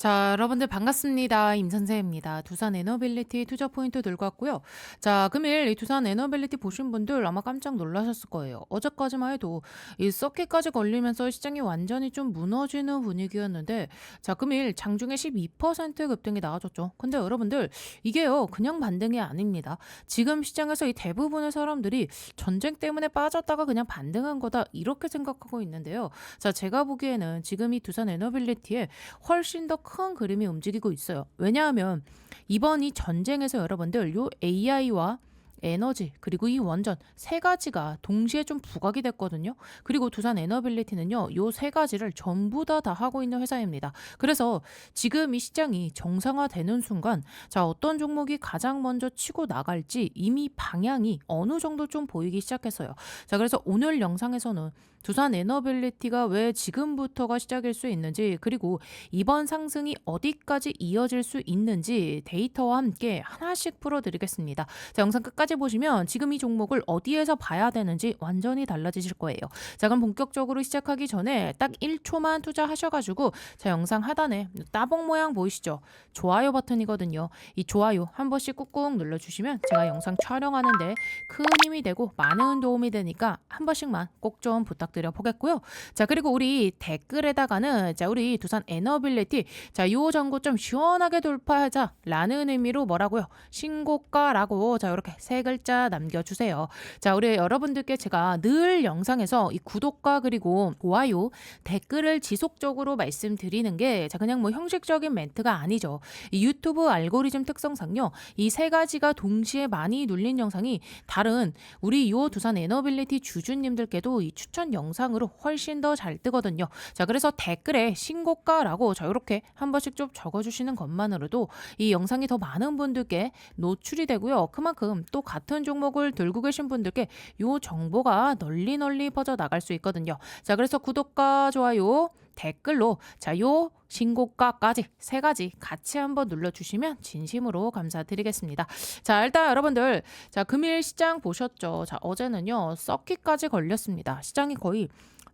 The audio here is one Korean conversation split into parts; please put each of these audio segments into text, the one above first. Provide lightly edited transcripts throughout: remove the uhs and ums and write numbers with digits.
자, 여러분들 반갑습니다. 임선세입니다. 두산 에너빌리티 투자 포인트 들고 왔고요. 자, 금일 이 두산 에너빌리티 보신 분들 아마 깜짝 놀라셨을 거예요. 어제까지만 해도 이 서킷까지 걸리면서 시장이 완전히 좀 무너지는 분위기였는데, 자, 금일 장중에 12% 급등이 나와줬죠. 근데 여러분들 이게요, 그냥 반등이 아닙니다. 지금 시장에서 이 대부분의 사람들이 전쟁 때문에 빠졌다가 그냥 반등한 거다 이렇게 생각하고 있는데요. 자, 제가 보기에는 지금 이 두산 에너빌리티에 훨씬 더 큰 그림이 움직이고 있어요. 왜냐하면 이번 이 전쟁에서 여러분들 요 AI와 에너지 그리고 이 원전 세 가지가 동시에 좀 부각이 됐거든요. 그리고 두산 에너빌리티는요, 요 세 가지를 전부 다 하고 있는 회사입니다. 그래서 지금 이 시장이 정상화되는 순간, 자, 어떤 종목이 가장 먼저 치고 나갈지 이미 방향이 어느 정도 좀 보이기 시작했어요. 자, 그래서 오늘 영상에서는 두산 에너빌리티가 왜 지금부터가 시작일 수 있는지, 그리고 이번 상승이 어디까지 이어질 수 있는지 데이터와 함께 하나씩 풀어드리겠습니다. 자, 영상 끝까지 보시면 지금 이 종목을 어디에서 봐야 되는지 완전히 달라지실 거예요. 자, 그럼 본격적으로 시작하기 전에 딱 1초만 투자하셔가지고, 자, 영상 하단에 따봉 모양 보이시죠? 좋아요 버튼이거든요. 이 좋아요 한 번씩 꾹꾹 눌러주시면 제가 영상 촬영하는데 큰 힘이 되고 많은 도움이 되니까 한 번씩만 꼭 좀 부탁드려 보겠고요. 자, 그리고 우리 댓글에다가는, 자, 우리 두산 에너빌리티, 자, 요 정보 좀 시원하게 돌파하자라는 의미로 뭐라고요? 신고가라고, 자, 이렇게 세 글자 남겨주세요. 자, 우리 여러분들께 제가 늘 영상에서 이 구독과 그리고 좋아요, 댓글을 지속적으로 말씀드리는 게, 자, 그냥 뭐 형식적인 멘트가 아니죠. 이 유튜브 알고리즘 특성상요, 이 세 가지가 동시에 많이 눌린 영상이 다른 우리 요 두산 에너빌리티 주주님들께도 이 추천 영상으로 훨씬 더 잘 뜨거든요. 자, 그래서 댓글에 신고가라고, 자, 이렇게 한 번씩 좀 적어주시는 것만으로도 이 영상이 더 많은 분들께 노출이 되고요. 그만큼 또 같은 종목을 들고 계신 분들께 요 정보가 널리 퍼져 나갈 수 있거든요. 자, 그래서 구독과 좋아요, 댓글로, 자, 요 신고가까지 세 가지 같이 한번 눌러주시면 진심으로 감사드리겠습니다. 자, 일단 여러분들, 자, 금일 시장 보셨죠? 자, 어제는요, 서킷까지 걸렸습니다. 시장이 거의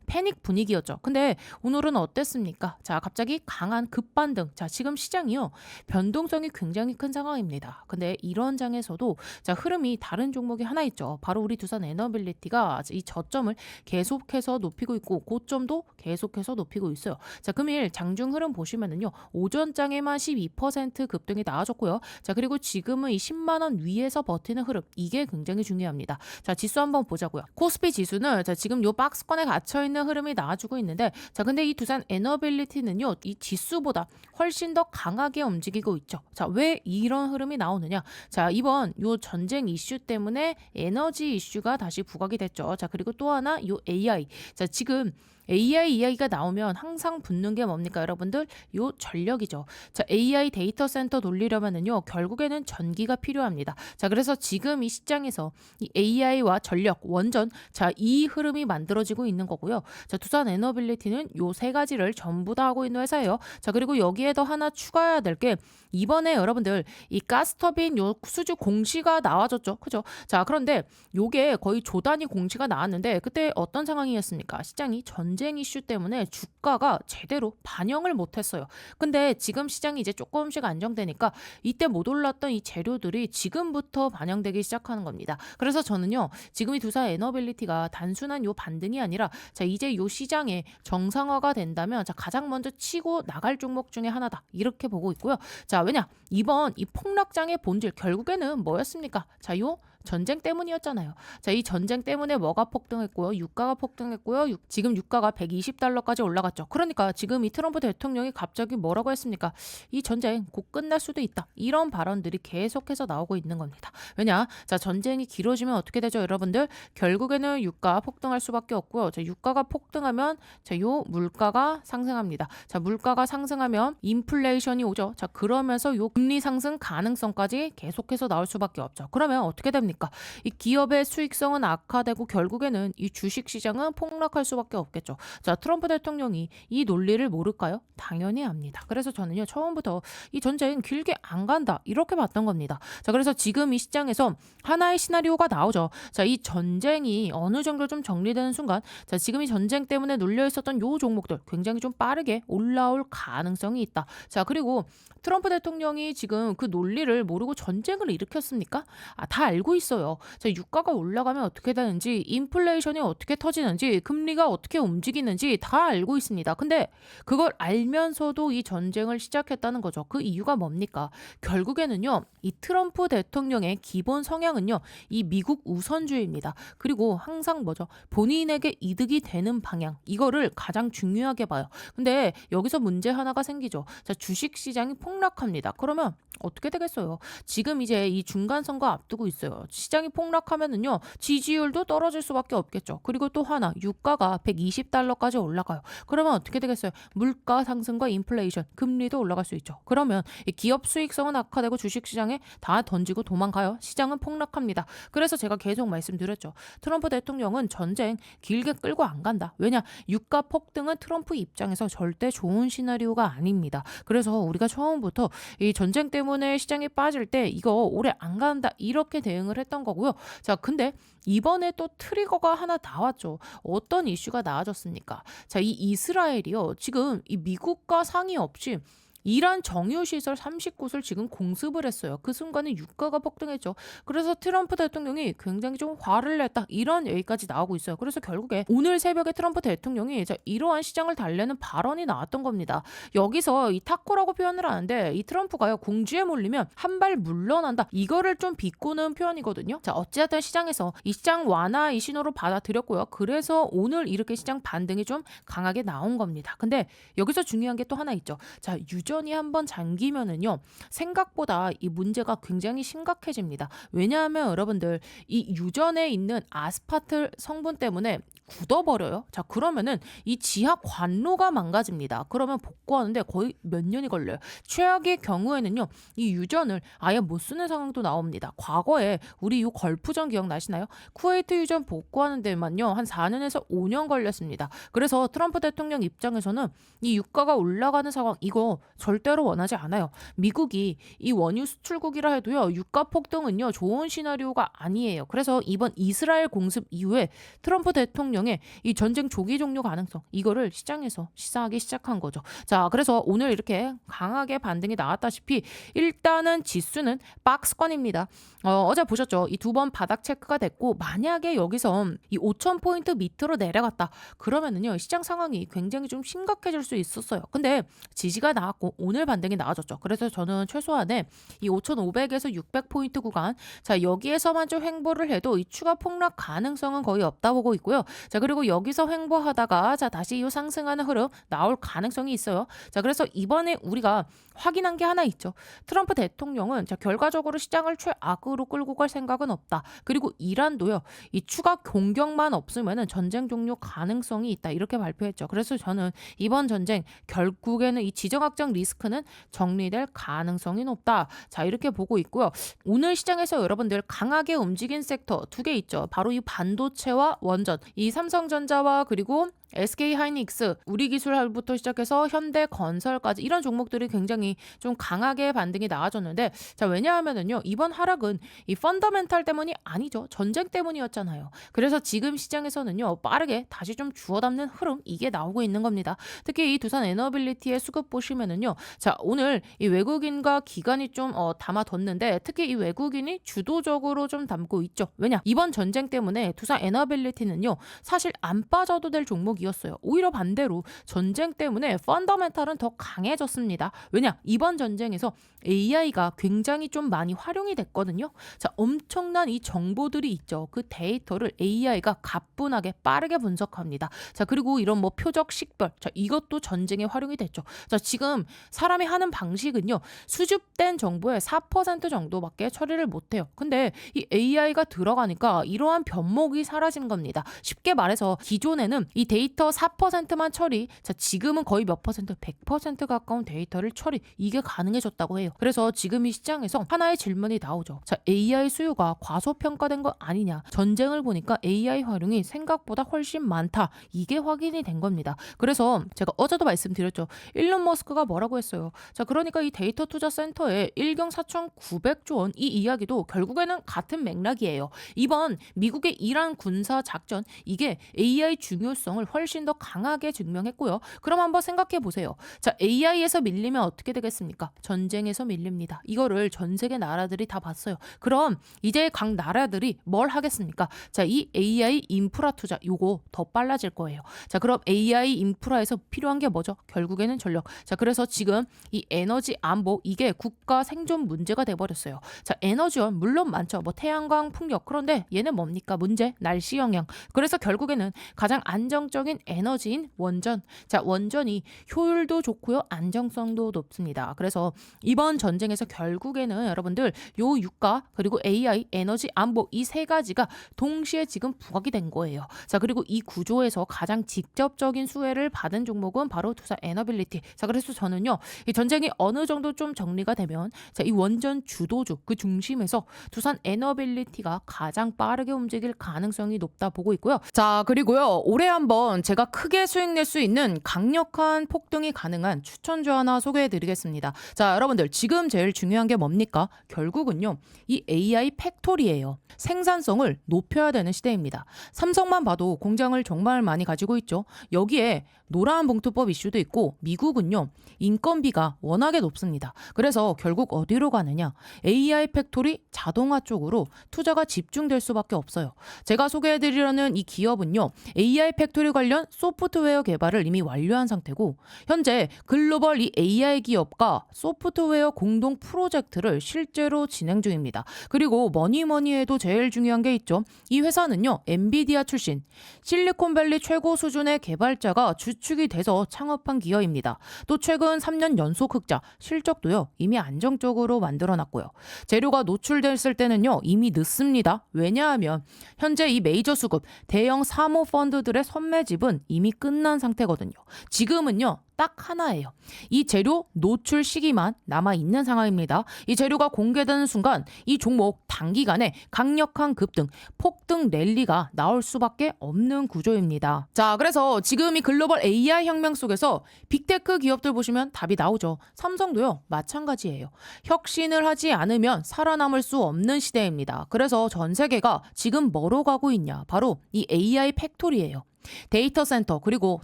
패닉 분위기였죠. 근데 오늘은 어땠습니까? 자, 갑자기 강한 급반등. 자, 지금 시장이요, 변동성이 굉장히 큰 상황입니다. 근데 이런 장에서도, 자, 흐름이 다른 종목이 하나 있죠. 바로 우리 두산 에너빌리티가 이 저점을 계속해서 높이고 있고 고점도 계속해서 높이고 있어요. 자, 금일 장중 흐름 보시면은요, 오전장에만 12% 급등이 나와줬고요. 자, 그리고 지금은 이 10만 원 위에서 버티는 흐름, 이게 굉장히 중요합니다. 자, 지수 한번 보자고요. 코스피 지수는, 자, 지금 요 박스권에 갇혀 있는 흐름이 나와주고 있는데, 자, 근데 이 두산 에너빌리티는요, 이 지수보다 훨씬 더 강하게 움직이고 있죠. 자, 왜 이런 흐름이 나오느냐? 자, 이번 요 전쟁 이슈 때문에 에너지 이슈가 다시 부각이 됐죠. 자, 그리고 또 하나 요 AI. 자, 지금 AI 이야기가 나오면 항상 붙는 게 뭡니까, 여러분들? 요 전력이죠. 자, AI 데이터 센터 돌리려면은요, 결국에는 전기가 필요합니다. 자, 그래서 지금 이 시장에서 이 AI와 전력, 원전, 자, 이 흐름이 만들어지고 있는 거고요. 자, 두산 에너빌리티는 요 세 가지를 전부 다 하고 있는 회사예요. 자, 그리고 여기에 더 하나 추가해야 될 게, 이번에 여러분들 이 가스터빈 요 수주 공시가 나와줬죠. 그죠? 자, 그런데 요게 거의 조 단위 공시가 나왔는데, 그때 어떤 상황이었습니까? 시장이 전쟁 이슈 때문에 주가가 제대로 반영을 못했어요. 근데 지금 시장이 이제 조금씩 안정되니까 이때 못 올랐던 이 재료들이 지금부터 반영되기 시작하는 겁니다. 그래서 저는요, 지금 이 두산 에너빌리티가 단순한 요 반등이 아니라, 자, 이제 요 시장에 정상화가 된다면, 자, 가장 먼저 치고 나갈 종목 중에 하나다, 이렇게 보고 있고요. 자, 왜냐? 이번 이 폭락장의 본질 결국에는 뭐였습니까? 자, 요 전쟁 때문이었잖아요. 자, 이 전쟁 때문에 뭐가 폭등했고요? 유가가 폭등했고요. 지금 유가가 120달러까지 올라갔죠. 그러니까 지금 이 트럼프 대통령이 갑자기 뭐라고 했습니까? 이 전쟁 곧 끝날 수도 있다, 이런 발언들이 계속해서 나오고 있는 겁니다. 왜냐? 자, 전쟁이 길어지면 어떻게 되죠, 여러분들? 결국에는 유가 폭등할 수밖에 없고요. 자, 유가가 폭등하면, 자, 요 물가가 상승합니다. 자, 물가가 상승하면 인플레이션이 오죠. 자, 그러면서 요 금리 상승 가능성까지 계속해서 나올 수밖에 없죠. 그러면 어떻게 됩니까? 어떻습니까? 이 기업의 수익성은 악화되고 결국에는 이 주식 시장은 폭락할 수밖에 없겠죠. 자, 트럼프 대통령이 이 논리를 모를까요? 당연히 압니다. 그래서 저는요, 처음부터 이 전쟁 길게 안 간다 이렇게 봤던 겁니다. 자, 그래서 지금 이 시장에서 하나의 시나리오가 나오죠. 자, 이 전쟁이 어느 정도 좀 정리되는 순간, 자, 지금 이 전쟁 때문에 눌려 있었던 요 종목들 굉장히 좀 빠르게 올라올 가능성이 있다. 자, 그리고 트럼프 대통령이 지금 그 논리를 모르고 전쟁을 일으켰습니까? 다 알고 있어요. 자, 유가가 올라가면 어떻게 되는지, 인플레이션이 어떻게 터지는지, 금리가 어떻게 움직이는지 다 알고 있습니다. 근데 그걸 알면서도 이 전쟁을 시작했다는 거죠. 그 이유가 뭡니까? 결국에는요, 이 트럼프 대통령의 기본 성향은요, 이 미국 우선주의입니다. 그리고 항상 뭐죠? 본인에게 이득이 되는 방향, 이거를 가장 중요하게 봐요. 근데 여기서 문제 하나가 생기죠. 자, 주식 시장이 폭락합니다. 그러면 어떻게 되겠어요? 지금 이제 이 중간 선거 앞두고 있어요. 시장이 폭락하면은요, 지지율도 떨어질 수밖에 없겠죠. 그리고 또 하나, 유가가 120달러까지 올라가요. 그러면 어떻게 되겠어요? 물가 상승과 인플레이션, 금리도 올라갈 수 있죠. 그러면 이 기업 수익성은 악화되고 주식 시장에 다 던지고 도망가요. 시장은 폭락합니다. 그래서 제가 계속 말씀드렸죠. 트럼프 대통령은 전쟁 길게 끌고 안 간다. 왜냐? 유가 폭등은 트럼프 입장에서 절대 좋은 시나리오가 아닙니다. 그래서 우리가 처음부터 이 전쟁 때문에 시장이 빠질 때 이거 오래 안 간다 이렇게 대응을 했던 거고요. 자, 근데 이번에 또 트리거가 하나 나왔죠. 어떤 이슈가 나와졌습니까? 자, 이 이스라엘이요. 지금 이 미국과 상의 없이 이란 정유시설 30곳을 지금 공습을 했어요. 그 순간에 유가가 폭등했죠. 그래서 트럼프 대통령이 굉장히 좀 화를 냈다. 이런 얘기까지 나오고 있어요. 그래서 결국에 오늘 새벽에 트럼프 대통령이 이러한 시장을 달래는 발언이 나왔던 겁니다. 여기서 이 타코라고 표현을 하는데 이 트럼프가요, 공주에 몰리면 한 발 물러난다. 이거를 좀 비꼬는 표현이거든요. 자, 어찌됐든 시장에서 이 시장 완화 이 신호로 받아들였고요. 그래서 오늘 이렇게 시장 반등이 좀 강하게 나온 겁니다. 근데 여기서 중요한 게 또 하나 있죠. 자, 유전이 한번 잠기면은요, 생각보다 이 문제가 굉장히 심각해집니다. 왜냐하면 여러분들 이 유전에 있는 아스파트 성분 때문에 굳어버려요. 자, 그러면은 이 지하 관로가 망가집니다. 그러면 복구하는데 거의 몇 년이 걸려요. 최악의 경우에는요, 이 유전을 아예 못 쓰는 상황도 나옵니다. 과거에 우리 이 걸프전 기억나시나요? 쿠웨이트 유전 복구하는 데만요, 한 4년에서 5년 걸렸습니다. 그래서 트럼프 대통령 입장에서는 이 유가가 올라가는 상황 이거 절대로 원하지 않아요. 미국이 이 원유 수출국이라 해도요, 유가 폭등은요, 좋은 시나리오가 아니에요. 그래서 이번 이스라엘 공습 이후에 트럼프 대통령의 이 전쟁 조기 종료 가능성 이거를 시장에서 시사하기 시작한 거죠. 자, 그래서 오늘 이렇게 강하게 반등이 나왔다시피 일단은 지수는 박스권입니다. 어제 보셨죠? 이 두 번 바닥 체크가 됐고, 만약에 여기서 이 5,000포인트 밑으로 내려갔다. 그러면은요, 시장 상황이 굉장히 좀 심각해질 수 있었어요. 근데 지지가 나왔고 오늘 반등이 나와졌죠. 그래서 저는 최소한의 이 5,500에서 600포인트 구간, 자, 여기에서만 좀 횡보를 해도 이 추가 폭락 가능성은 거의 없다 보고 있고요. 자, 그리고 여기서 횡보하다가 자, 다시 이 상승하는 흐름 나올 가능성이 있어요. 자, 그래서 이번에 우리가 확인한 게 하나 있죠. 트럼프 대통령은 자, 결과적으로 시장을 최악으로 끌고 갈 생각은 없다. 그리고 이란도요, 이 추가 공격만 없으면은 전쟁 종료 가능성이 있다. 이렇게 발표했죠. 그래서 저는 이번 전쟁 결국에는 이 지정학적 리스크는 정리될 가능성이 높다. 자, 이렇게 보고 있고요. 오늘 시장에서 여러분들 강하게 움직인 섹터 두 개 있죠. 바로 이 반도체와 원전, 이 삼성전자와 그리고 SK하이닉스, 우리기술부터 시작해서 현대건설까지 이런 종목들이 굉장히 좀 강하게 반등이 나와줬는데, 자, 왜냐하면은요, 이번 하락은 이 펀더멘탈 때문이 아니죠. 전쟁 때문이었잖아요. 그래서 지금 시장에서는요, 빠르게 다시 좀 주워담는 흐름 이게 나오고 있는 겁니다. 특히 이 두산 에너빌리티의 수급 보시면은요, 자, 오늘 이 외국인과 기관이 좀 담아뒀는데, 특히 이 외국인이 주도적으로 좀 담고 있죠. 왜냐? 이번 전쟁 때문에 두산 에너빌리티는요, 사실 안 빠져도 될 종목이 이었어요. 오히려 반대로 전쟁 때문에 펀더멘탈은 더 강해졌습니다. 왜냐? 이번 전쟁에서 AI가 굉장히 좀 많이 활용이 됐거든요. 자, 엄청난 이 정보들이 있죠. 그 데이터를 AI가 가뿐하게 빠르게 분석합니다. 자, 그리고 이런 뭐 표적 식별, 자, 이것도 전쟁에 활용이 됐죠. 자, 지금 사람이 하는 방식은요, 수집된 정보의 4% 정도밖에 처리를 못해요. 근데 이 AI가 들어가니까 이러한 변목이 사라진 겁니다. 쉽게 말해서 기존에는 이 데이터 데이터 4%만 처리. 자, 지금은 거의 몇 퍼센트? 100% 가까운 데이터를 처리. 이게 가능해졌다고 해요. 그래서 지금 이 시장에서 하나의 질문이 나오죠. 자, AI 수요가 과소평가된 거 아니냐? 전쟁을 보니까 AI 활용이 생각보다 훨씬 많다. 이게 확인이 된 겁니다. 그래서 제가 어제도 말씀드렸죠. 일론 머스크가 뭐라고 했어요. 자, 그러니까 이 데이터 투자 센터에 1경 4,900조 원 이 이야기도 결국에는 같은 맥락이에요. 이번 미국의 이란 군사 작전 이게 AI 중요성을 훨씬 더 강하게 증명했고요. 그럼 한번 생각해 보세요. 자, AI에서 밀리면 어떻게 되겠습니까? 전쟁에서 밀립니다. 이거를 전 세계 나라들이 다 봤어요. 그럼 이제 각 나라들이 뭘 하겠습니까? 자, 이 AI 인프라 투자 요거 더 빨라질 거예요. 자, 그럼 AI 인프라에서 필요한 게 뭐죠? 결국에는 전력. 자, 그래서 지금 이 에너지 안보 이게 국가 생존 문제가 돼버렸어요. 자, 에너지원 물론 많죠. 뭐 태양광, 풍력. 그런데 얘는 뭡니까? 문제, 날씨 영향. 그래서 결국에는 가장 안정적인 에너지인 원전. 자, 원전이 효율도 좋고요. 안정성도 높습니다. 그래서 이번 전쟁에서 결국에는 여러분들 요 유가 그리고 AI, 에너지 안보 이 세 가지가 동시에 지금 부각이 된 거예요. 자, 그리고 이 구조에서 가장 직접적인 수혜를 받은 종목은 바로 투자 에너빌리티. 자, 그래서 저는요. 이 전쟁이 어느 정도 좀 정리가 되면 자, 이 원전 주도주 그 중심에서 두산 에너빌리티가 가장 빠르게 움직일 가능성이 높다 보고 있고요. 자, 그리고요. 올해 한번 제가 크게 수익 낼 수 있는 강력한 폭등이 가능한 추천주 하나 소개해 드리겠습니다. 자, 여러분들 지금 제일 중요한 게 뭡니까? 결국은요. 이 AI 팩토리예요. 생산성을 높여야 되는 시대입니다. 삼성만 봐도 공장을 정말 많이 가지고 있죠. 여기에 노란 봉투법 이슈도 있고 미국은요. 인건비가 워낙에 높습니다. 그래서 결국 어디로 가느냐? AI 팩토리 자동화 쪽으로 투자가 집중될 수밖에 없어요. 제가 소개해드리려는 이 기업은요. AI 팩토리 관련 소프트웨어 개발을 이미 완료한 상태고 현재 글로벌 이 AI 기업과 소프트웨어 공동 프로젝트를 실제로 진행 중입니다. 그리고 뭐니 해도 제일 중요한 게 있죠. 이 회사는요. 엔비디아 출신 실리콘밸리 최고 수준의 개발자가 주축이 돼서 창업한 기업입니다. 또 최근 3년 연속 흑자, 실적도요. 이미 안정적으로 만들어놨고요. 재료가 노출됐을 때는요. 이미 늦습니다. 왜냐하면 현재 이 메이저 수급, 대형 사모펀드들의 선매집은 이미 끝난 상태거든요. 지금은요. 딱 하나예요. 이 재료 노출 시기만 남아있는 상황입니다. 이 재료가 공개되는 순간 이 종목 단기간에 강력한 급등, 폭등 랠리가 나올 수밖에 없는 구조입니다. 자, 그래서 지금 이 글로벌 AI 혁명 속에서 빅테크 기업들 보시면 답이 나오죠. 삼성도요. 마찬가지예요. 혁신을 하지 않으면 살아남을 수 없는 시대입니다. 그래서 전 세계가 지금 뭐로 가고 있냐? 바로 이 AI 팩토리예요. 데이터 센터 그리고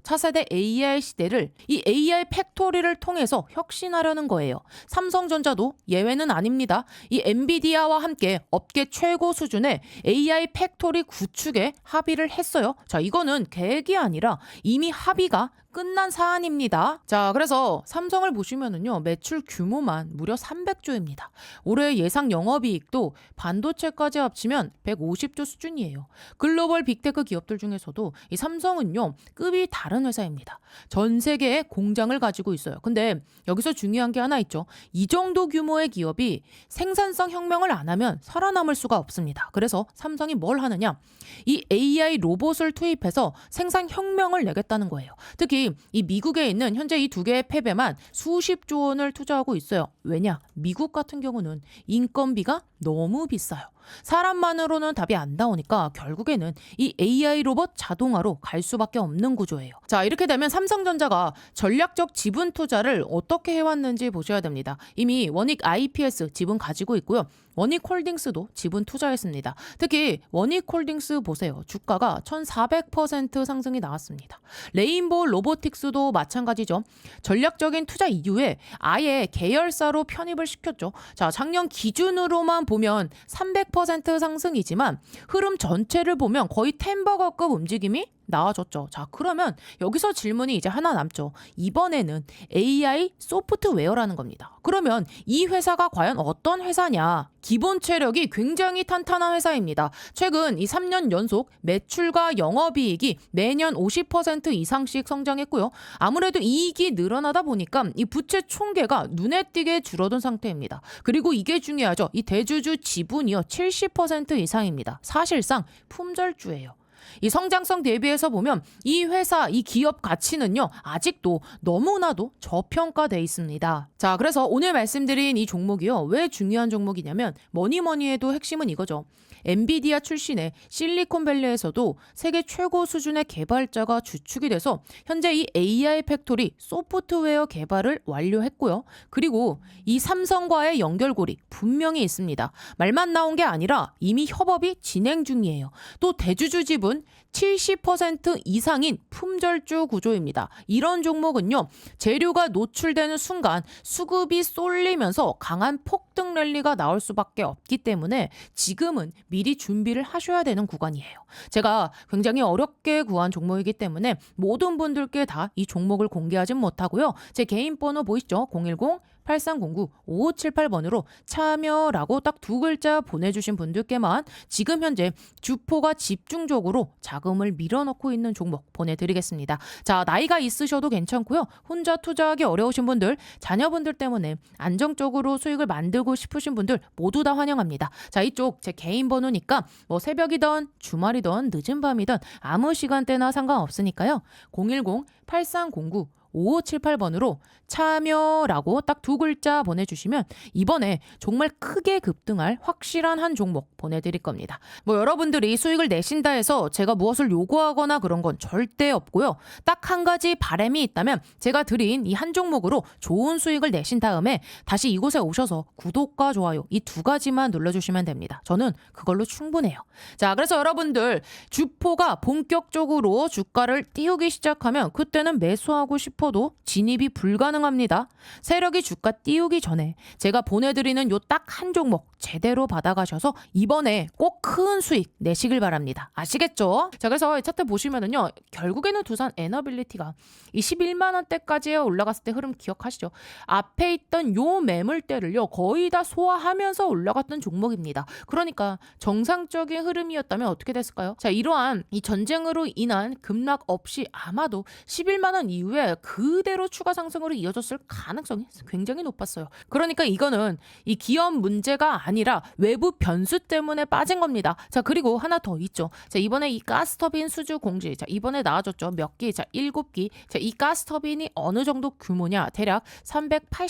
차세대 AI 시대를 이 AI 팩토리를 통해서 혁신하려는 거예요. 삼성전자도 예외는 아닙니다. 이 엔비디아와 함께 업계 최고 수준의 AI 팩토리 구축에 합의를 했어요. 자, 이거는 계획이 아니라 이미 합의가 끝난 사안입니다. 자, 그래서 삼성을 보시면은요, 매출 규모만 무려 300조입니다. 올해 예상 영업이익도 반도체까지 합치면 150조 수준이에요. 글로벌 빅테크 기업들 중에서도 이 삼성은요, 급이 다른 회사입니다. 전 세계에 공장을 가지고 있어요. 근데 여기서 중요한 게 하나 있죠. 이 정도 규모의 기업이 생산성 혁명을 안 하면 살아남을 수가 없습니다. 그래서 삼성이 뭘 하느냐? 이 AI 로봇을 투입해서 생산 혁명을 내겠다는 거예요. 특히 이 미국에 있는 현재 이 두 개의 팹에만 수십조 원을 투자하고 있어요. 왜냐? 미국 같은 경우는 인건비가 너무 비싸요. 사람만으로는 답이 안 나오니까 결국에는 이 AI 로봇 자동화로 갈 수밖에 없는 구조예요. 자, 이렇게 되면 삼성전자가 전략적 지분 투자를 어떻게 해왔는지 보셔야 됩니다. 이미 원익 IPS 지분 가지고 있고요. 원익홀딩스도 지분 투자했습니다. 특히 원익홀딩스 보세요. 주가가 1400% 상승이 나왔습니다. 레인보우 로보틱스도 마찬가지죠. 전략적인 투자 이후에 아예 계열사로 편입을 시켰죠. 자, 작년 기준으로만 보면 300% 상승이지만 흐름 전체를 보면 거의 템버거급 움직임이 나와줬죠. 자, 그러면 여기서 질문이 이제 하나 남죠. 이번에는 AI 소프트웨어라는 겁니다. 그러면 이 회사가 과연 어떤 회사냐? 기본 체력이 굉장히 탄탄한 회사입니다. 최근 이 3년 연속 매출과 영업이익이 매년 50% 이상씩 성장했고요. 아무래도 이익이 늘어나다 보니까 이 부채 총계가 눈에 띄게 줄어든 상태입니다. 그리고 이게 중요하죠. 이 대주주 지분이요 70% 이상입니다. 사실상 품절주예요. 이 성장성 대비해서 보면 이 회사, 이 기업 가치는요, 아직도 너무나도 저평가돼 있습니다. 자, 그래서 오늘 말씀드린 이 종목이요, 왜 중요한 종목이냐면 뭐니 뭐니 해도 핵심은 이거죠. 엔비디아 출신의 실리콘밸리에서도 세계 최고 수준의 개발자가 주축이 돼서 현재 이 AI 팩토리 소프트웨어 개발을 완료했고요. 그리고 이 삼성과의 연결고리 분명히 있습니다. 말만 나온 게 아니라 이미 협업이 진행 중이에요. 또 대주주 지분 70% 이상인 품절주 구조입니다. 이런 종목은요, 재료가 노출되는 순간 수급이 쏠리면서 강한 폭등 랠리가 나올 수밖에 없기 때문에 지금은 미리 준비를 하셔야 되는 구간이에요. 제가 굉장히 어렵게 구한 종목이기 때문에 모든 분들께 다 이 종목을 공개하진 못하고요. 제 개인 번호 보이시죠? 010-8309-5578번으로 참여라고 딱 두 글자 보내주신 분들께만 지금 현재 주포가 집중적으로 자금을 밀어넣고 있는 종목 보내드리겠습니다. 자, 나이가 있으셔도 괜찮고요. 혼자 투자하기 어려우신 분들, 자녀분들 때문에 안정적으로 수익을 만들고 싶으신 분들 모두 다 환영합니다. 자, 이쪽 제 개인 번호니까 뭐 새벽이든 주말이든 늦은 밤이든 아무 시간대나 상관없으니까요. 010-8309-5578번으로 참여라고 딱 두 글자 보내주시면 이번에 정말 크게 급등할 확실한 한 종목 보내드릴 겁니다. 뭐 여러분들이 수익을 내신다 해서 제가 무엇을 요구하거나 그런 건 절대 없고요. 딱 한 가지 바람이 있다면 제가 드린 이 한 종목으로 좋은 수익을 내신 다음에 다시 이곳에 오셔서 구독과 좋아요 이 두 가지만 눌러주시면 됩니다. 저는 그걸로 충분해요. 자, 그래서 여러분들 주포가 본격적으로 주가를 띄우기 시작하면 그때는 매수하고 싶어도 진입이 불가능합니다. 세력이 주가 띄우기 전에 제가 보내드리는 요 딱 한 종목 제대로 받아가셔서 이번에 꼭 큰 수익 내시길 바랍니다. 아시겠죠? 자, 그래서 이 차트 보시면은요, 결국에는 두산 에너빌리티가 이 11만 원대까지 올라갔을 때 흐름 기억하시죠? 앞에 있던 요 매물대를요 거의 다 소화하면서 올라갔던 종목입니다. 그러니까 정상적인 흐름이었다면 어떻게 됐을까요? 자, 이러한 이 전쟁으로 인한 급락 없이 아마도 11만 원 이후에 그대로 추가 상승으로 이어졌을 가능성이 굉장히 높았어요. 그러니까 이거는 이 기업 문제가 아니라 외부 변수 때문에 빠진 겁니다. 자, 그리고 하나 더 있죠. 자, 이번에 이 가스터빈 수주 공지, 자, 이번에 나와줬죠. 몇 기? 자, 7기. 자, 이 가스터빈이 어느 정도 규모냐? 대략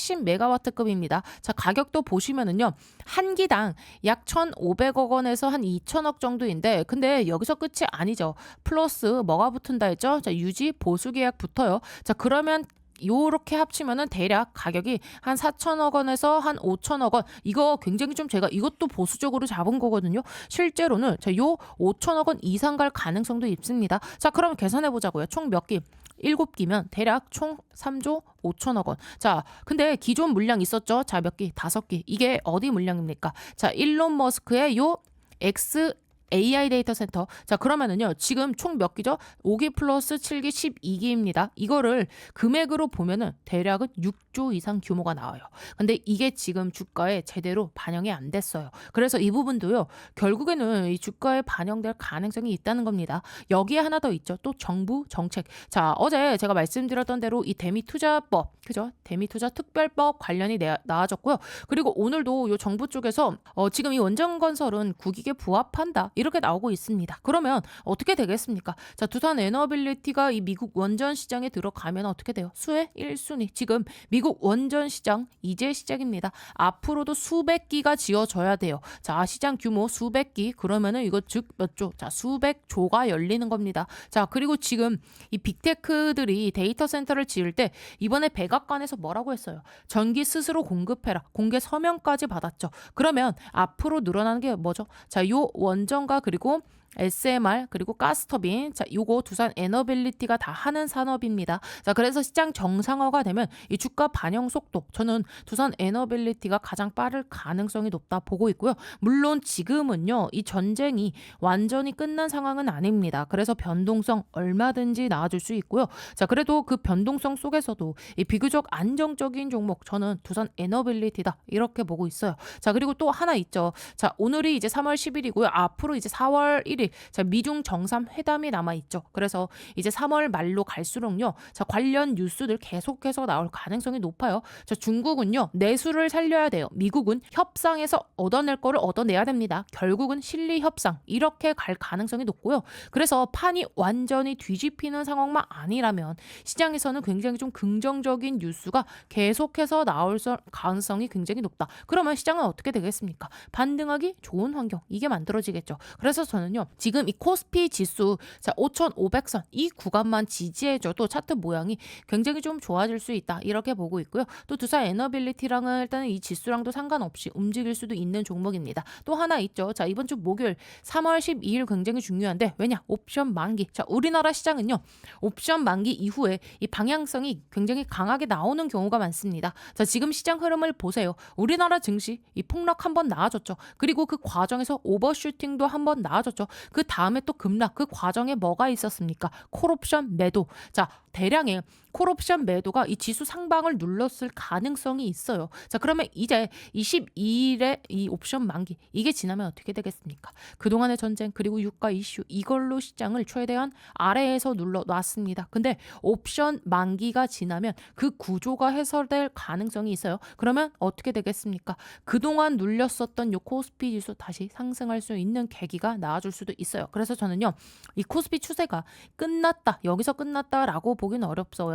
380메가와트급입니다. 자, 가격도 보시면은요, 한 기당 약 1,500억 원에서 한 2천억 정도인데, 근데 여기서 끝이 아니죠. 플러스 뭐가 붙은다 했죠? 자, 유지 보수 계약 붙어요. 자, 그러면 요렇게 합치면은 대략 가격이 한 4천억 원에서 한 5천억 원. 이거 굉장히 좀 제가 이것도 보수적으로 잡은 거거든요. 실제로는 자, 요 5천억 원 이상 갈 가능성도 있습니다. 자, 그럼 계산해 보자고요. 총 몇 기? 7기면 대략 총 3조 5천억 원. 자, 근데 기존 물량 있었죠? 자, 몇 기? 5기. 이게 어디 물량입니까? 자, 일론 머스크의 요 X AI 데이터 센터. 자, 그러면은요, 지금 총 몇 기죠? 5기 플러스 7기 12기입니다. 이거를 금액으로 보면은 대략은 6조 이상 규모가 나와요. 근데 이게 지금 주가에 제대로 반영이 안 됐어요. 그래서 이 부분도요, 결국에는 이 주가에 반영될 가능성이 있다는 겁니다. 여기에 하나 더 있죠. 또 정부 정책. 자, 어제 제가 말씀드렸던 대로 이 대미투자법, 그죠? 대미투자특별법 관련이 나와졌고요. 그리고 오늘도 요 정부 쪽에서 지금 이 원전건설은 국익에 부합한다. 이렇게 나오고 있습니다. 그러면 어떻게 되겠습니까? 자, 두산 에너빌리티가 이 미국 원전 시장에 들어가면 어떻게 돼요? 수혜 1순위. 지금 미국 원전 시장 이제 시작입니다. 앞으로도 수백 기가 지어져야 돼요. 자, 시장 규모 수백 기. 그러면은 이거 즉 몇 조? 자, 수백 조가 열리는 겁니다. 자, 그리고 지금 이 빅테크들이 데이터 센터를 지을 때 이번에 백악관에서 뭐라고 했어요? 전기 스스로 공급해라. 공개 서명까지 받았죠. 그러면 앞으로 늘어나는 게 뭐죠? 자, 요 원전 그리고 SMR 그리고 가스터빈, 자, 요거 두산 에너빌리티가 다 하는 산업입니다. 자, 그래서 시장 정상화가 되면 이 주가 반영 속도, 저는 두산 에너빌리티가 가장 빠를 가능성이 높다 보고 있고요. 물론 지금은요, 이 전쟁이 완전히 끝난 상황은 아닙니다. 그래서 변동성 얼마든지 나와줄 수 있고요. 자, 그래도 그 변동성 속에서도 이 비교적 안정적인 종목, 저는 두산 에너빌리티다 이렇게 보고 있어요. 자, 그리고 또 하나 있죠. 자, 오늘이 이제 3월 10일이고요. 앞으로 이제 4월 1일 1일 자 미중 정상회담이 남아 있죠. 그래서 이제 3월 말로 갈수록요. 자 관련 뉴스들 계속해서 나올 가능성이 높아요. 자 중국은요. 내수를 살려야 돼요. 미국은 협상에서 얻어낼 거를 얻어내야 됩니다. 결국은 실리 협상 이렇게 갈 가능성이 높고요. 그래서 판이 완전히 뒤집히는 상황만 아니라면 시장에서는 굉장히 좀 긍정적인 뉴스가 계속해서 나올 가능성이 굉장히 높다. 그러면 시장은 어떻게 되겠습니까? 반등하기 좋은 환경 이게 만들어지겠죠. 그래서 저는요. 지금 이 코스피 지수 자 5,500선 이 구간만 지지해줘도 차트 모양이 굉장히 좀 좋아질 수 있다. 이렇게 보고 있고요. 또 두산 에너빌리티랑은 일단은 이 지수랑도 상관없이 움직일 수도 있는 종목입니다. 또 하나 있죠. 자 이번 주 목요일 3월 12일 굉장히 중요한데 왜냐? 옵션 만기. 자 우리나라 시장은요. 옵션 만기 이후에 이 방향성이 굉장히 강하게 나오는 경우가 많습니다. 자 지금 시장 흐름을 보세요. 우리나라 증시 이 폭락 한번 나아졌죠. 그리고 그 과정에서 오버슈팅도 한번 나아졌죠. 그 다음에 또 급락 그 과정에 뭐가 있었습니까? 콜옵션 매도. 자 대량의 콜옵션 매도가 이 지수 상방을 눌렀을 가능성이 있어요. 자 그러면 이제 22일에 이 옵션 만기 이게 지나면 어떻게 되겠습니까? 그동안의 전쟁 그리고 유가 이슈 이걸로 시장을 최대한 아래에서 눌러놨습니다. 근데 옵션 만기가 지나면 그 구조가 해소될 가능성이 있어요. 그러면 어떻게 되겠습니까? 그동안 눌렸었던 요 코스피 지수 다시 상승할 수 있는 계기가 나와줄 수도 있어요. 그래서 저는요. 이 코스피 추세가 끝났다. 여기서 끝났다라고 보기는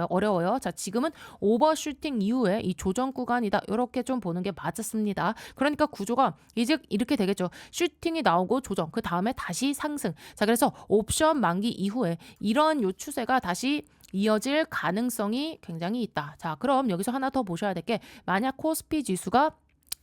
어려워요. 자, 지금은 오버슈팅 이후에 이 조정 구간이다. 이렇게 좀 보는 게 맞습니다. 그러니까 구조가 이제 이렇게 되겠죠. 슈팅이 나오고 조정, 그 다음에 다시 상승. 자, 그래서 옵션 만기 이후에 이런 요 추세가 다시 이어질 가능성이 굉장히 있다. 자, 그럼 여기서 하나 더 보셔야 될 게 만약 코스피 지수가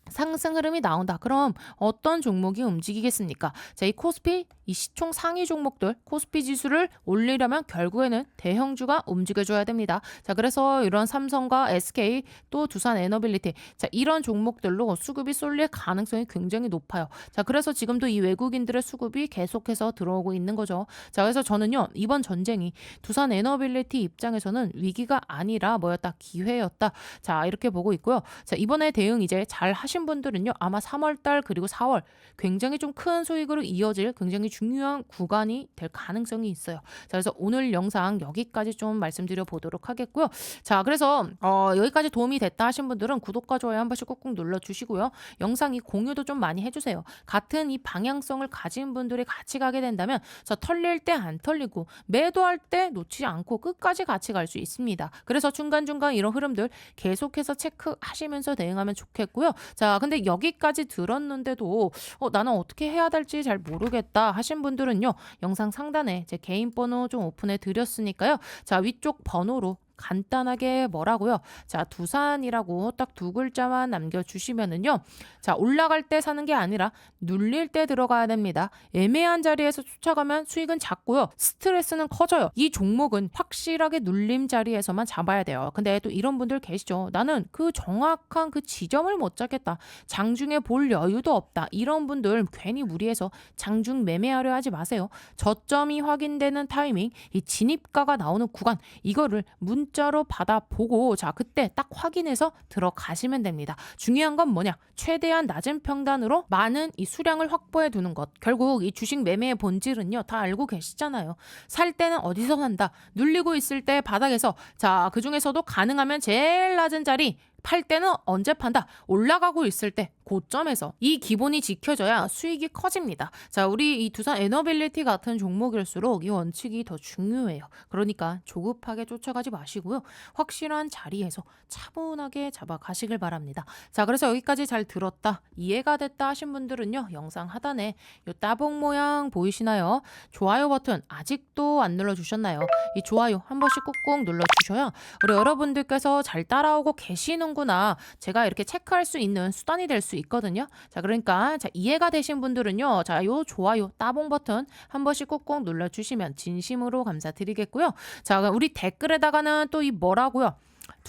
상승 흐름이 나온다. 그럼 어떤 종목이 움직이겠습니까? 자, 이 코스피 이 시총 상위 종목들 코스피 지수를 올리려면 결국에는 대형주가 움직여줘야 됩니다. 자, 그래서 이런 삼성과 SK 또 두산 에너빌리티 자 이런 종목들로 수급이 쏠릴 가능성이 굉장히 높아요. 자, 그래서 지금도 이 외국인들의 수급이 계속해서 들어오고 있는 거죠. 자, 그래서 저는요 이번 전쟁이 두산 에너빌리티 입장에서는 위기가 아니라 뭐였다 기회였다. 자, 이렇게 보고 있고요. 자, 이번에 대응 이제 잘 하신 분들은요 아마 3월달 그리고 4월 굉장히 좀 큰 수익으로 이어질 굉장히 중요한 구간이 될 가능성이 있어요. 자, 그래서 오늘 영상 여기까지 좀 말씀드려 보도록 하겠고요. 자, 그래서 여기까지 도움이 됐다 하신 분들은 구독과 좋아요 한 번씩 꾹꾹 눌러주시고요. 영상 이 공유도 좀 많이 해주세요. 같은 이 방향성을 가진 분들이 같이 가게 된다면 자, 털릴 때 안 털리고 매도할 때 놓치지 않고 끝까지 같이 갈 수 있습니다. 그래서 중간중간 이런 흐름들 계속해서 체크하시면서 대응하면 좋겠고요. 자, 근데 여기까지 들었는데도 나는 어떻게 해야 될지 잘 모르겠다 하신 분들은요. 영상 상단에 제 개인 번호 좀 오픈해 드렸으니까요. 자, 위쪽 번호로 간단하게 뭐라고요? 자, 두산이라고 딱 두 글자만 남겨주시면은요. 자, 올라갈 때 사는 게 아니라 눌릴 때 들어가야 됩니다. 애매한 자리에서 쫓아가면 수익은 작고요. 스트레스는 커져요. 이 종목은 확실하게 눌림 자리에서만 잡아야 돼요. 근데 또 이런 분들 계시죠. 나는 그 정확한 그 지점을 못 잡겠다. 장중에 볼 여유도 없다. 이런 분들 괜히 무리해서 장중 매매하려 하지 마세요. 저점이 확인되는 타이밍, 이 진입가가 나오는 구간 이거를 문자로 받아보고 자 그때 딱 확인해서 들어가시면 됩니다. 중요한 건 뭐냐? 최대한 낮은 평단으로 많은 이 수량을 확보해 두는 것. 결국 이 주식 매매의 본질은요. 다 알고 계시잖아요. 살 때는 어디서 산다? 눌리고 있을 때 바닥에서 자 그중에서도 가능하면 제일 낮은 자리 팔 때는 언제 판다? 올라가고 있을 때 고점에서 이 기본이 지켜져야 수익이 커집니다. 자, 우리 이 두산 에너빌리티 같은 종목일수록 이 원칙이 더 중요해요. 그러니까 조급하게 쫓아가지 마시고요. 확실한 자리에서 차분하게 잡아가시길 바랍니다. 자, 그래서 여기까지 잘 들었다, 이해가 됐다 하신 분들은요. 영상 하단에 이 따봉 모양 보이시나요? 좋아요 버튼 아직도 안 눌러주셨나요? 이 좋아요 한 번씩 꾹꾹 눌러주셔야 우리 여러분들께서 잘 따라오고 계시는구나 제가 이렇게 체크할 수 있는 수단이 될 수 있거든요. 자, 그러니까 자 이해가 되신 분들은요. 자, 요 좋아요 따봉 버튼 한 번씩 꾹꾹 눌러주시면 진심으로 감사드리겠고요. 자, 우리 댓글에다가는 또 이 뭐라고요?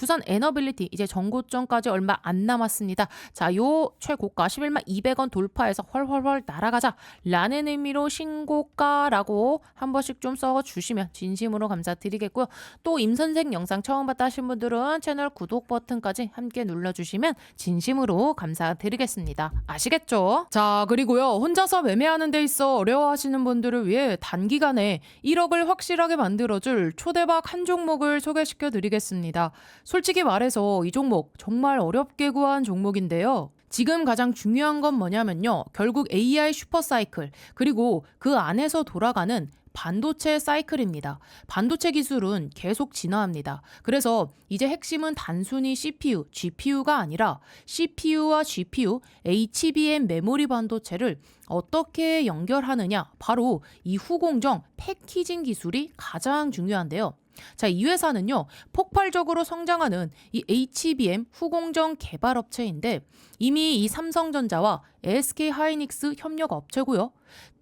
두산 에너빌리티 이제 정고점까지 얼마 안 남았습니다. 자, 요 최고가 11만 200원 돌파해서 훨훨훨 날아가자 라는 의미로 신고가라고 한 번씩 좀 써주시면 진심으로 감사드리겠고요. 또 임선생 영상 처음 봤다 하신 분들은 채널 구독 버튼까지 함께 눌러주시면 진심으로 감사드리겠습니다. 아시겠죠? 자, 그리고요. 혼자서 매매하는 데 있어 어려워하시는 분들을 위해 단기간에 1억을 확실하게 만들어줄 초대박 한 종목을 소개시켜 드리겠습니다. 솔직히 말해서 이 종목 정말 어렵게 구한 종목인데요. 지금 가장 중요한 건 뭐냐면요. 결국 AI 슈퍼사이클 그리고 그 안에서 돌아가는 반도체 사이클입니다. 반도체 기술은 계속 진화합니다. 그래서 이제 핵심은 단순히 CPU, GPU가 아니라 CPU와 GPU, HBM 메모리 반도체를 어떻게 연결하느냐, 바로 이 후공정 패키징 기술이 가장 중요한데요. 자, 이 회사는요, 폭발적으로 성장하는 이 HBM 후공정 개발업체인데 이미 이 삼성전자와 SK 하이닉스 협력 업체고요.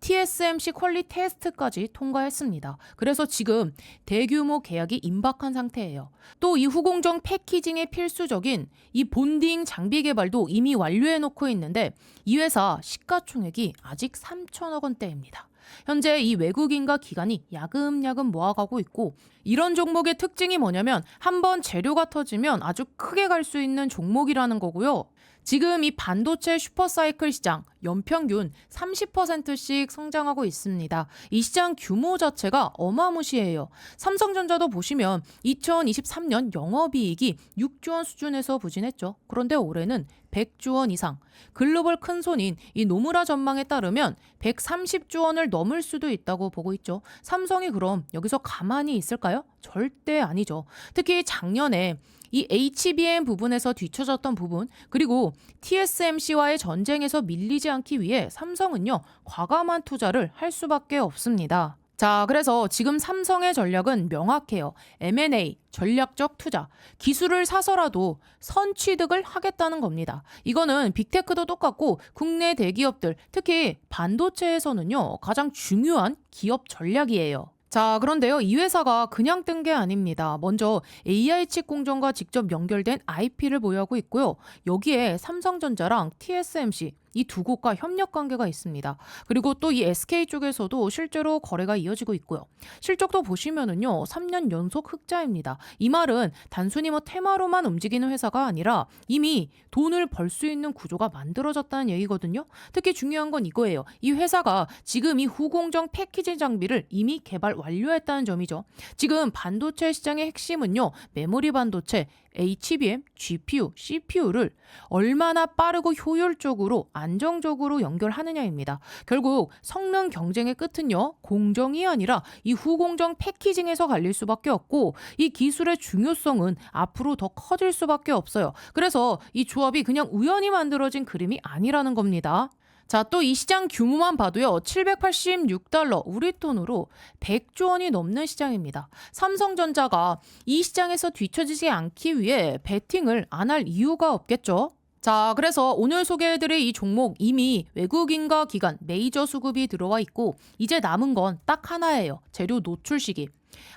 TSMC 퀄리 테스트까지 통과했습니다. 그래서 지금 대규모 계약이 임박한 상태예요. 또 이 후공정 패키징에 필수적인 이 본딩 장비 개발도 이미 완료해 놓고 있는데 이 회사 시가총액이 아직 3천억 원대입니다. 현재 이 외국인과 기관이 야금야금 모아가고 있고 이런 종목의 특징이 뭐냐면 한번 재료가 터지면 아주 크게 갈 수 있는 종목이라는 거고요. 지금 이 반도체 슈퍼사이클 시장 연평균 30%씩 성장하고 있습니다. 이 시장 규모 자체가 어마무시해요. 삼성전자도 보시면 2023년 영업이익이 6조 원 수준에서 부진했죠. 그런데 올해는 100조 원 이상. 글로벌 큰손인 이 노무라 전망에 따르면 130조 원을 넘을 수도 있다고 보고 있죠. 삼성이 그럼 여기서 가만히 있을까요? 절대 아니죠. 특히 작년에 이 HBM 부분에서 뒤처졌던 부분 그리고 TSMC와의 전쟁에서 밀리지 않기 위해 삼성은요 과감한 투자를 할 수밖에 없습니다. 자, 그래서 지금 삼성의 전략은 명확해요. M&A, 전략적 투자, 기술을 사서라도 선취득을 하겠다는 겁니다. 이거는 빅테크도 똑같고 국내 대기업들, 특히 반도체에서는요 가장 중요한 기업 전략이에요. 자, 그런데요, 이 회사가 그냥 뜬 게 아닙니다. 먼저 AI 칩 공정과 직접 연결된 IP를 보유하고 있고요. 여기에 삼성전자랑 TSMC 이 두 곳과 협력 관계가 있습니다. 그리고 또 이 SK 쪽에서도 실제로 거래가 이어지고 있고요. 실적도 보시면은요, 3년 연속 흑자입니다. 이 말은 단순히 뭐 테마로만 움직이는 회사가 아니라 이미 돈을 벌 수 있는 구조가 만들어졌다는 얘기거든요. 특히 중요한 건 이거예요. 이 회사가 지금 이 후공정 패키지 장비를 이미 개발 완료했다는 점이죠. 지금 반도체 시장의 핵심은요, 메모리 반도체, HBM, GPU, CPU를 얼마나 빠르고 효율적으로 안정적으로 연결하느냐입니다. 결국 성능 경쟁의 끝은요, 공정이 아니라 이 후공정 패키징에서 갈릴 수밖에 없고 이 기술의 중요성은 앞으로 더 커질 수밖에 없어요. 그래서 이 조합이 그냥 우연히 만들어진 그림이 아니라는 겁니다. 자, 또 이 시장 규모만 봐도요. 786달러, 우리 돈으로 100조 원이 넘는 시장입니다. 삼성전자가 이 시장에서 뒤처지지 않기 위해 베팅을 안 할 이유가 없겠죠. 자, 그래서 오늘 소개해드릴 이 종목 이미 외국인과 기관 메이저 수급이 들어와 있고 이제 남은 건 딱 하나예요. 재료 노출 시기.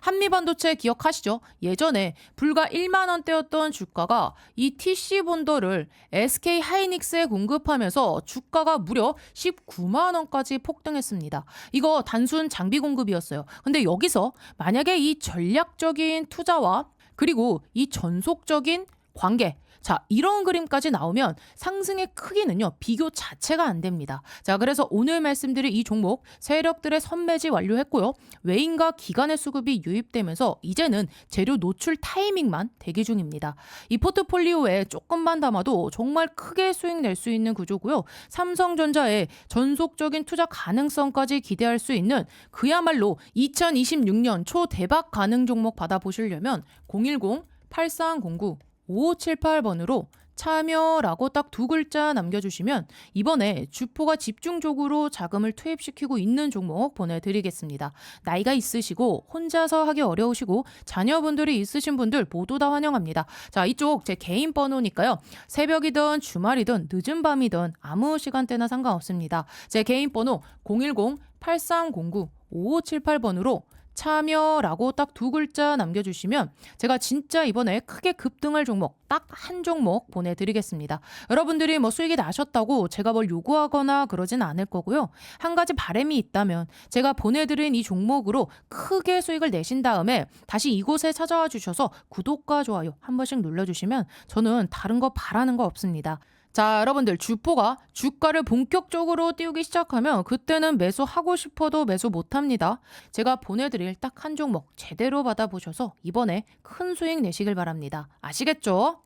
한미반도체 기억하시죠? 예전에 불과 1만 원대였던 주가가 이 TC 본더를 SK 하이닉스에 공급하면서 주가가 무려 19만 원까지 폭등했습니다. 이거 단순 장비 공급이었어요. 근데 여기서 만약에 이 전략적인 투자와 그리고 이 전속적인 관계, 자, 이런 그림까지 나오면 상승의 크기는요, 비교 자체가 안 됩니다. 자, 그래서 오늘 말씀드릴 이 종목 세력들의 선매지 완료했고요. 외인과 기관의 수급이 유입되면서 이제는 재료 노출 타이밍만 대기 중입니다. 이 포트폴리오에 조금만 담아도 정말 크게 수익 낼 수 있는 구조고요. 삼성전자의 전속적인 투자 가능성까지 기대할 수 있는 그야말로 2026년 초대박 가능 종목 받아보시려면 010-8309 5578번으로 참여라고 딱 두 글자 남겨주시면 이번에 주포가 집중적으로 자금을 투입시키고 있는 종목 보내드리겠습니다. 나이가 있으시고 혼자서 하기 어려우시고 자녀분들이 있으신 분들 모두 다 환영합니다. 자, 이쪽 제 개인 번호니까요. 새벽이든 주말이든 늦은 밤이든 아무 시간대나 상관없습니다. 제 개인 번호 010-8309-5578번으로 참여라고 딱 두 글자 남겨주시면 제가 진짜 이번에 크게 급등할 종목 딱 한 종목 보내드리겠습니다. 여러분들이 뭐 수익이 나셨다고 제가 뭘 요구하거나 그러진 않을 거고요. 한 가지 바람이 있다면 제가 보내드린 이 종목으로 크게 수익을 내신 다음에 다시 이곳에 찾아와 주셔서 구독과 좋아요 한 번씩 눌러주시면 저는 다른 거 바라는 거 없습니다. 자, 여러분들 주포가 주가를 본격적으로 띄우기 시작하면 그때는 매수하고 싶어도 매수 못합니다. 제가 보내드릴 딱 한 종목 제대로 받아보셔서 이번에 큰 수익 내시길 바랍니다. 아시겠죠?